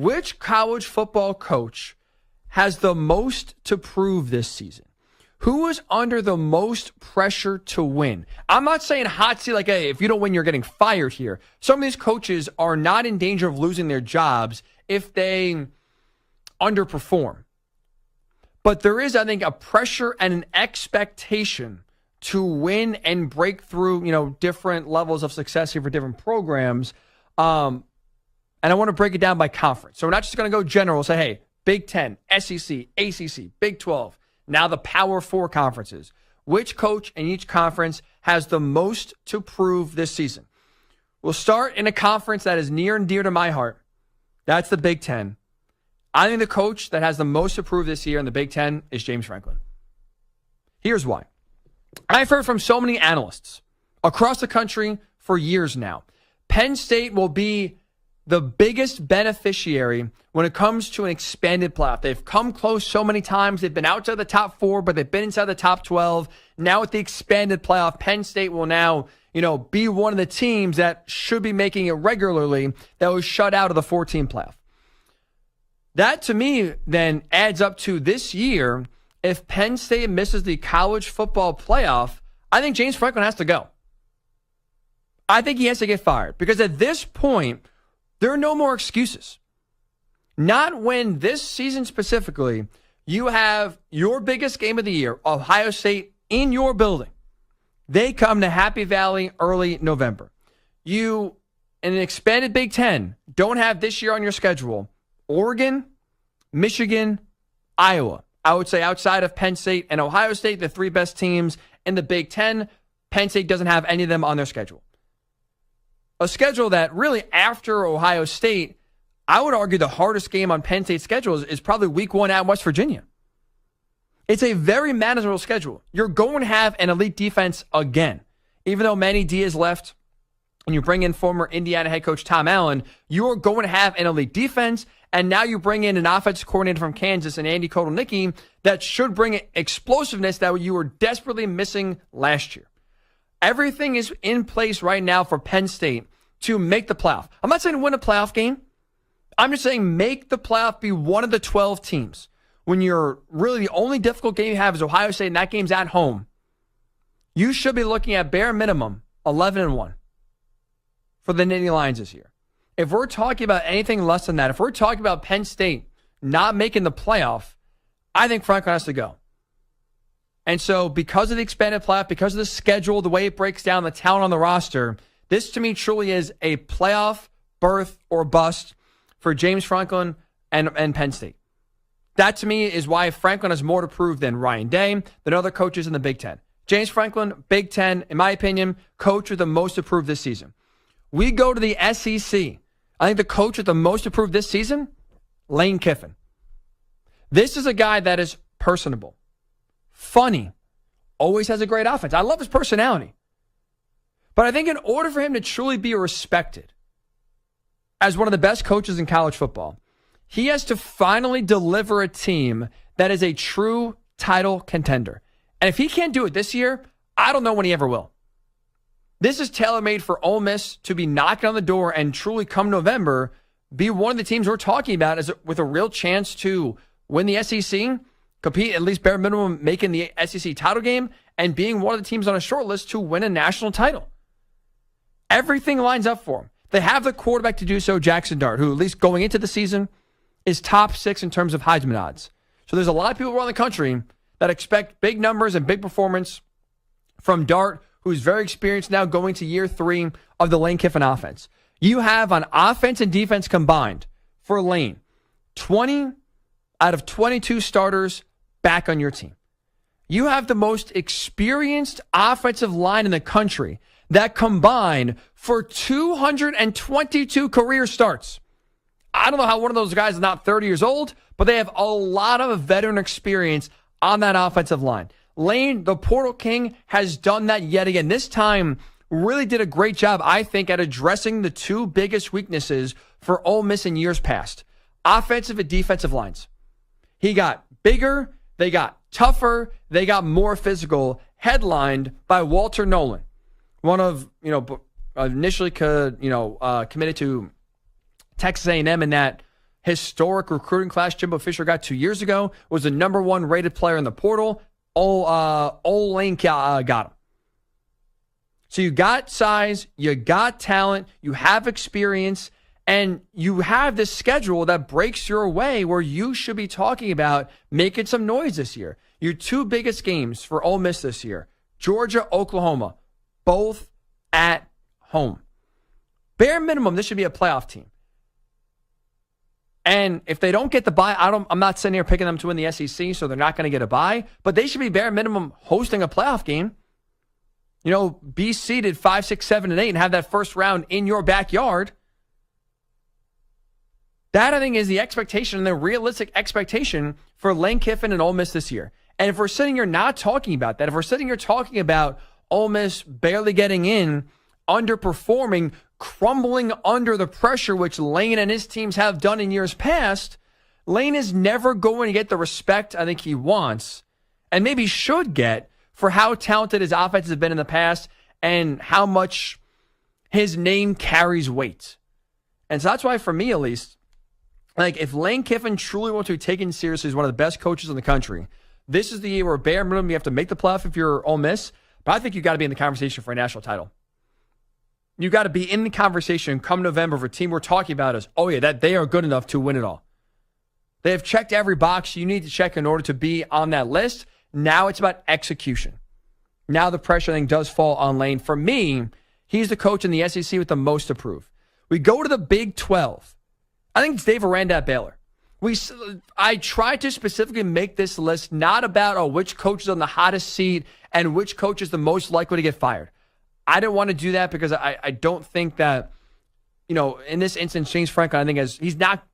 Which college football coach has the most to prove this season? Who is under the most pressure to win? I'm not saying hot seat like, hey, if you don't win, you're getting fired here. Some of these coaches are not in danger of losing their jobs if they underperform. But there is, I think, a pressure and an expectation to win and break through, different levels of success here for different programs. And I want to break it down by conference. So we're not just going to go general, say, hey, Big Ten, SEC, ACC, Big 12, now the Power 4 conferences. Which coach in each conference has the most to prove this season? We'll start in a conference that is near and dear to my heart. That's the Big Ten. I think the coach that has the most to prove this year in the Big Ten is James Franklin. Here's why. I've heard from so many analysts across the country for years now. Penn State will be the biggest beneficiary when it comes to an expanded playoff. They've come close so many times. They've been outside the top 4, but they've been inside the top 12. Now with the expanded playoff, Penn State will now, be one of the teams that should be making it regularly that was shut out of the 14 playoff. That, to me, then adds up to this year. If Penn State misses the college football playoff, I think James Franklin has to go. I think he has to get fired because at this point, there are no more excuses. Not when this season specifically, you have your biggest game of the year, Ohio State, in your building. They come to Happy Valley early November. You, in an expanded Big Ten, don't have this year on your schedule Oregon, Michigan, Iowa. I would say outside of Penn State and Ohio State, the 3 best teams in the Big Ten. Penn State doesn't have any of them on their schedule. A schedule that really after Ohio State, I would argue the hardest game on Penn State's schedule is probably week 1 at West Virginia. It's a very manageable schedule. You're going to have an elite defense again. Even though Manny Diaz left and you bring in former Indiana head coach Tom Allen, you are going to have an elite defense. And now you bring in an offensive coordinator from Kansas and Andy Kotelnicki that should bring explosiveness that you were desperately missing last year. Everything is in place right now for Penn State to make the playoff. I'm not saying win a playoff game. I'm just saying make the playoff, be one of the 12 teams. When you're really the only difficult game you have is Ohio State and that game's at home, you should be looking at bare minimum 11-1 for the Nittany Lions this year. If we're talking about anything less than that, if we're talking about Penn State not making the playoff, I think Franklin has to go. And so because of the expanded playoff, because of the schedule, the way it breaks down the talent on the roster, this to me truly is a playoff berth or bust for James Franklin and Penn State. That to me is why Franklin has more to prove than Ryan Day, than other coaches in the Big Ten. James Franklin, Big Ten, in my opinion, coach with the most to prove this season. We go to the SEC. I think the coach with the most to prove this season, Lane Kiffin. This is a guy that is personable, funny, always has a great offense. I love his personality. But I think in order for him to truly be respected as one of the best coaches in college football, he has to finally deliver a team that is a true title contender. And if he can't do it this year, I don't know when he ever will. This is tailor-made for Ole Miss to be knocking on the door and truly come November, be one of the teams we're talking about with a real chance to win the SEC, compete at least bare minimum, making the SEC title game, and being one of the teams on a short list to win a national title. Everything lines up for them. They have the quarterback to do so, Jackson Dart, who at least going into the season is top 6 in terms of Heisman odds. So there's a lot of people around the country that expect big numbers and big performance from Dart, who's very experienced now going to year 3 of the Lane Kiffin offense. You have on offense and defense combined for Lane, 20 out of 22 starters back on your team. You have the most experienced offensive line in the country that combined for 222 career starts. I don't know how one of those guys is not 30 years old, but they have a lot of veteran experience on that offensive line. Lane, the Portal King, has done that yet again. This time, really did a great job, I think, at addressing the 2 biggest weaknesses for Ole Miss in years past. Offensive and defensive lines. He got bigger, they got tougher, they got more physical, headlined by Walter Nolan. One of, initially committed to Texas A&M in that historic recruiting class Jimbo Fisher got 2 years ago, was the number 1 rated player in the portal. Old Lane got him. So you got size, you got talent, you have experience, and you have this schedule that breaks your way where you should be talking about making some noise this year. Your 2 biggest games for Ole Miss this year, Georgia, Oklahoma, both at home. Bare minimum, this should be a playoff team. And if they don't get the bye, I'm not sitting here picking them to win the SEC, so they're not going to get a bye, but they should be bare minimum hosting a playoff game. You know, be seeded 5, 6, 7, and 8 and have that first round in your backyard. That, I think, is the expectation and the realistic expectation for Lane Kiffin and Ole Miss this year. And if we're sitting here not talking about that, if we're sitting here talking about Ole Miss barely getting in, underperforming, crumbling under the pressure, which Lane and his teams have done in years past, Lane is never going to get the respect I think he wants and maybe should get for how talented his offenses have been in the past and how much his name carries weight. And so that's why, for me at least, like, if Lane Kiffin truly wants to be taken seriously as one of the best coaches in the country, this is the year where bare minimum you have to make the playoff if you're Ole Miss, but I think you got to be in the conversation for a national title. You got to be in the conversation come November for a team we're talking about as, oh yeah, that they are good enough to win it all. They have checked every box you need to check in order to be on that list. Now it's about execution. Now the pressure thing does fall on Lane. For me, he's the coach in the SEC with the most to prove. We go to the Big 12. I think it's Dave Aranda at Baylor. I tried to specifically make this list not about which coach is on the hottest seat and which coach is the most likely to get fired. I didn't want to do that because I don't think that, you know, in this instance, James Franklin, I think he's not.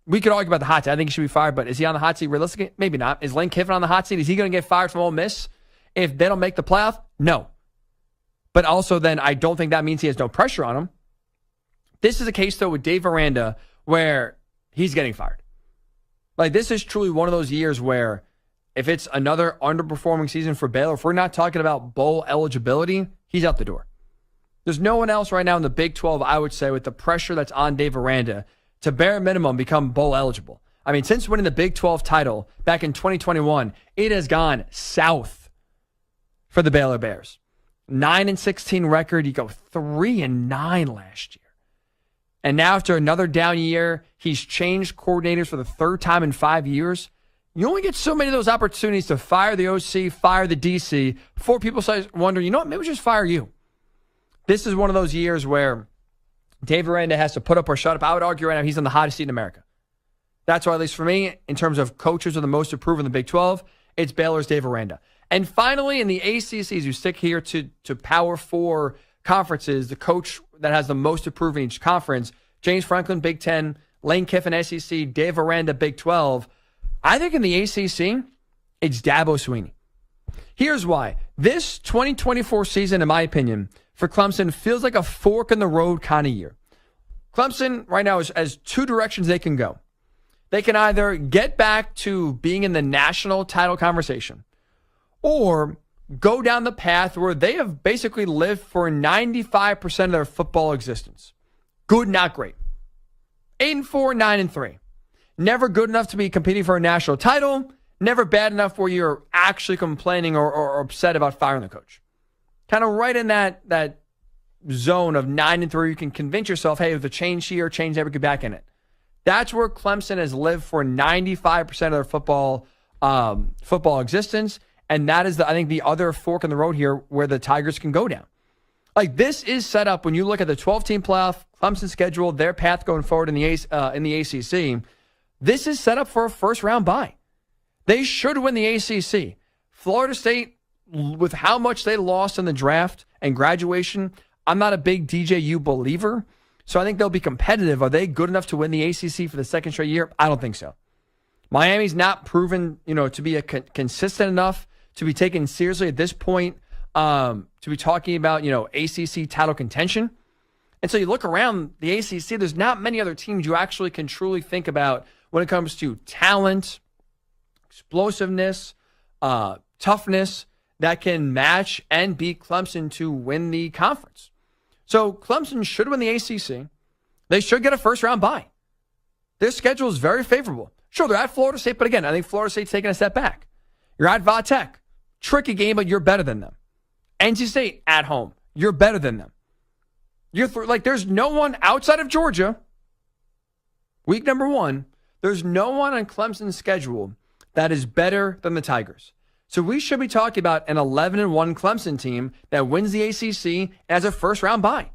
We could argue about the hot seat. I think he should be fired, but is he on the hot seat realistically? Maybe not. Is Lane Kiffin on the hot seat? Is he going to get fired from Ole Miss if they don't make the playoff? No. But also then I don't think that means he has no pressure on him. This is a case, though, with Dave Aranda where he's getting fired. Like, this is truly one of those years where if it's another underperforming season for Baylor, if we're not talking about bowl eligibility, he's out the door. There's no one else right now in the Big 12, I would say, with the pressure that's on Dave Aranda to bare minimum become bowl eligible. I mean, since winning the Big 12 title back in 2021, it has gone south for the Baylor Bears. 9-16 record. You go 3-9 last year. And now after another down year, he's changed coordinators for the 3rd time in 5 years. You only get so many of those opportunities to fire the OC, fire the DC, before people start wondering, you know what, maybe we just fire you. This is one of those years where Dave Aranda has to put up or shut up. I would argue right now he's on the hottest seat in America. That's why, at least for me, in terms of coaches are the most approved in the Big 12, it's Baylor's Dave Aranda. And finally, in the ACCs, you stick here to Power 4 conferences, the coach that has the most approved in each conference, James Franklin, Big 10, Lane Kiffin, SEC, Dave Aranda, Big 12. I think in the ACC, it's Dabo Swinney. Here's why. This 2024 season, in my opinion, for Clemson feels like a fork in the road kind of year. Clemson right now has 2 directions they can go. They can either get back to being in the national title conversation or go down the path where they have basically lived for 95% of their football existence. Good, not great. 8-4, 9-3. Never good enough to be competing for a national title. Never bad enough where you're actually complaining or upset about firing the coach. Kind of right in that zone of 9-3, you can convince yourself, hey, with a change here, change there, we get back in it. That's where Clemson has lived for 95% of their football existence. And that is, I think, the other fork in the road here where the Tigers can go down. Like, this is set up when you look at the 12-team playoff, Clemson schedule, their path going forward in the ACC. This is set up for a first-round bye. They should win the ACC. Florida State, with how much they lost in the draft and graduation, I'm not a big DJU believer, so I think they'll be competitive. Are they good enough to win the ACC for the 2nd straight year? I don't think so. Miami's not proven, to be consistent enough to be taken seriously at this point, to be talking about, ACC title contention. And so you look around the ACC, there's not many other teams you actually can truly think about when it comes to talent, explosiveness, toughness that can match and beat Clemson to win the conference. So Clemson should win the ACC. They should get a first-round bye. Their schedule is very favorable. Sure, they're at Florida State, but again, I think Florida State's taking a step back. You're at Va Tech. Tricky game, but you're better than them. NC State at home. You're better than them. There's no one outside of Georgia. Week number 1, there's no one on Clemson's schedule that is better than the Tigers. So we should be talking about an 11-1 Clemson team that wins the ACC as a first-round bye.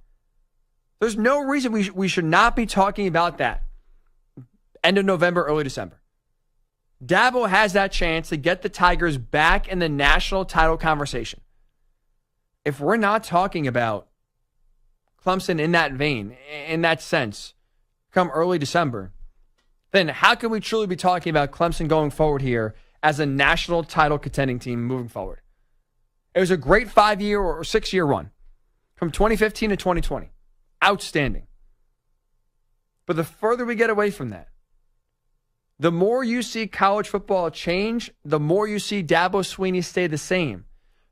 There's no reason we should not be talking about that end of November, early December. Dabo has that chance to get the Tigers back in the national title conversation. If we're not talking about Clemson in that vein, in that sense, come early December, then how can we truly be talking about Clemson going forward here as a national title contending team moving forward? It was a great 5-year or 6-year run from 2015 to 2020. Outstanding. But the further we get away from that, the more you see college football change, the more you see Dabo Swinney stay the same.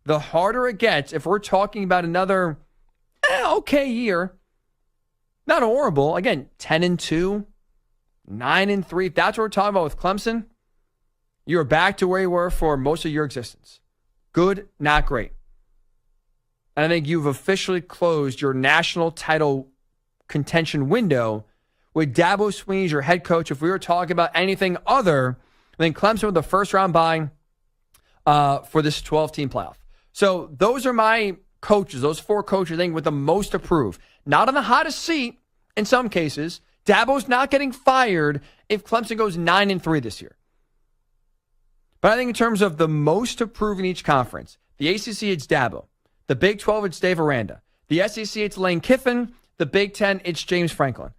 The harder it gets if we're talking about another okay year. Not horrible. Again, 10-2, 9-3. If that's what we're talking about with Clemson, you're back to where you were for most of your existence. Good, not great. And I think you've officially closed your national title contention window with Dabo Swinney as your head coach. If we were talking about anything other than Clemson with the first round bye for this 12-team playoff. So those are my coaches, those 4 coaches, I think, with the most to prove. Not on the hottest seat in some cases. Dabo's not getting fired if Clemson goes 9-3 this year. But I think in terms of the most to prove in each conference, the ACC, it's Dabo. The Big 12, it's Dave Aranda. The SEC, it's Lane Kiffin. The Big 10, it's James Franklin.